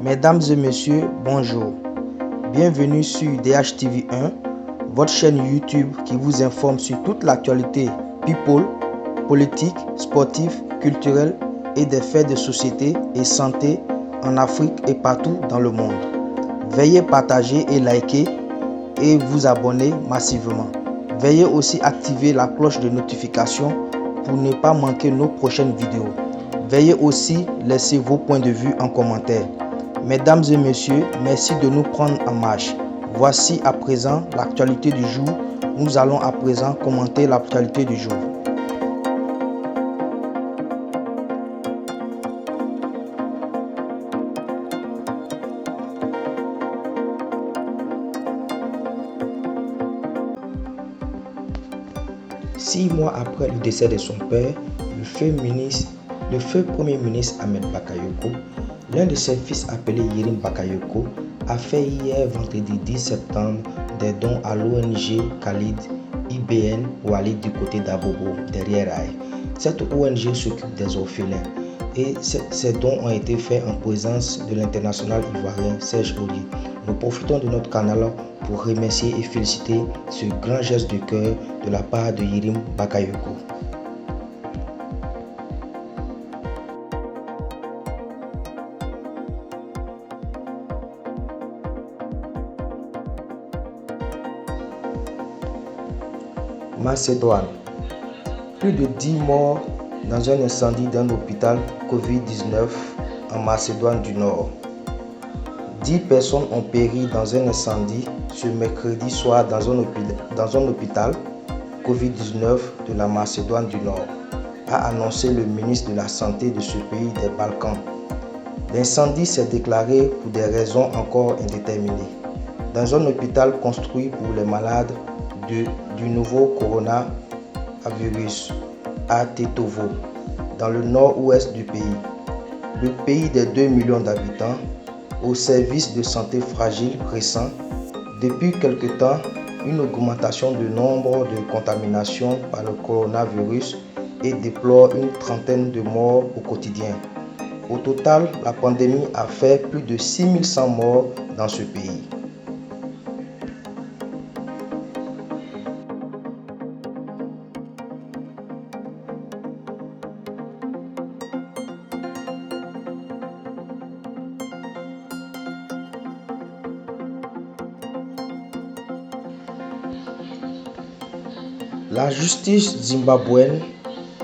Mesdames et messieurs, bonjour. Bienvenue sur DHTV1, votre chaîne YouTube qui vous informe sur toute l'actualité people, politique, sportive, culturelle et des faits de société et santé en Afrique et partout dans le monde. Veuillez partager et liker et vous abonner massivement. Veuillez aussi activer la cloche de notification pour ne pas manquer nos prochaines vidéos. Veuillez aussi laisser vos points de vue en commentaire. Mesdames et messieurs, merci de nous prendre en marche. Voici à présent l'actualité du jour. Nous allons à présent commenter l'actualité du jour. Six mois après le décès de son père, le feu Premier ministre Ahmed Bakayoko, l'un de ses fils appelé Yerim Bakayoko, a fait hier vendredi 10 septembre des dons à l'ONG Khalid IBN Walid du côté d'Abobo, derrière Aïe. Cette ONG s'occupe des orphelins et ces dons ont été faits en présence de l'international ivoirien Serge Aurier. Nous profitons de notre canal pour remercier et féliciter ce grand geste de cœur de la part de Yerim Bakayoko. Macédoine. Plus de 10 morts dans un incendie d'un hôpital Covid-19 en Macédoine du Nord. 10 personnes ont péri dans un incendie ce mercredi soir dans un hôpital Covid-19 de la Macédoine du Nord, a annoncé le ministre de la Santé de ce pays des Balkans. L'incendie s'est déclaré pour des raisons encore indéterminées dans un hôpital construit pour les malades du nouveau coronavirus à Tetovo, dans le nord-ouest du pays. Le pays des 2 millions d'habitants, au service de santé fragile récent, depuis quelque temps, une augmentation du nombre de contaminations par le coronavirus et déplore une trentaine de morts au quotidien. Au total, la pandémie a fait plus de 6100 morts dans ce pays. La justice zimbabwéenne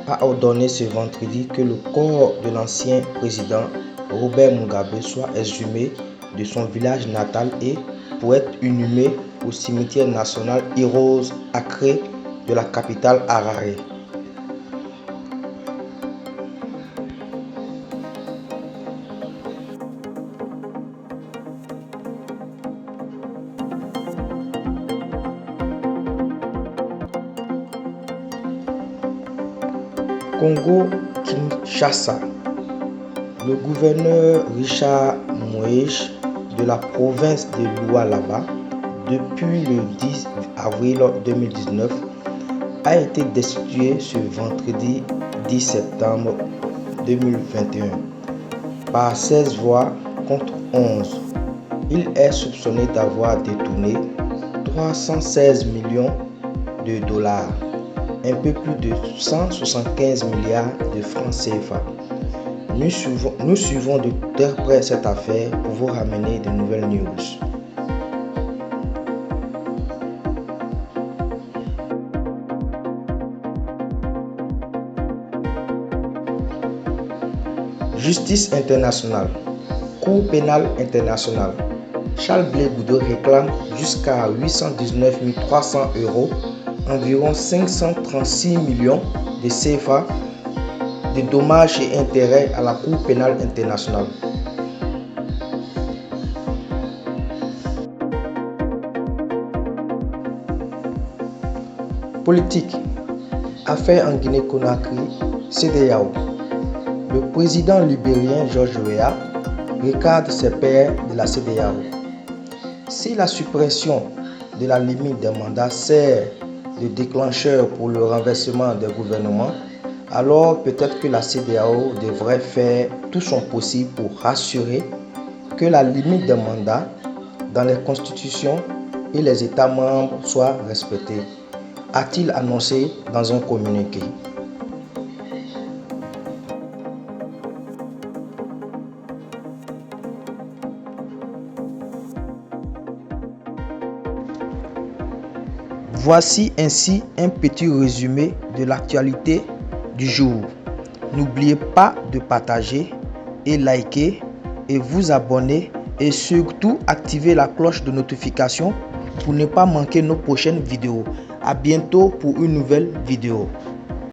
a ordonné ce vendredi que le corps de l'ancien président Robert Mugabe soit exhumé de son village natal et pour être inhumé au cimetière national Heroes Acre de la capitale Harare. Congo-Kinshasa. Le gouverneur Richard Moïse de la province de Lualaba, depuis le 10 avril 2019, a été destitué ce vendredi 10 septembre 2021 par 16 voix contre 11. Il est soupçonné d'avoir détourné 316 millions de dollars, un peu plus de 175 milliards de francs CFA. Nous suivons de très près cette affaire pour vous ramener de nouvelles news. Justice internationale. Cour pénale internationale. Charles Blé Goudot réclame jusqu'à 819 300 €, environ 536 millions de CFA de dommages et intérêts à la Cour pénale internationale. Politique. Affaire en Guinée-Conakry, CEDEAO. Le président libérien George Weah regarde ses pairs de la CEDEAO. Si la suppression de la limite des mandats sert de déclencheur pour le renversement des gouvernements, alors peut-être que la CEDEAO devrait faire tout son possible pour rassurer que la limite des mandats dans les constitutions et les États membres soit respectée, a-t-il annoncé dans un communiqué. Voici ainsi un petit résumé de l'actualité du jour. N'oubliez pas de partager et liker et vous abonner et surtout activer la cloche de notification pour ne pas manquer nos prochaines vidéos. À bientôt pour une nouvelle vidéo.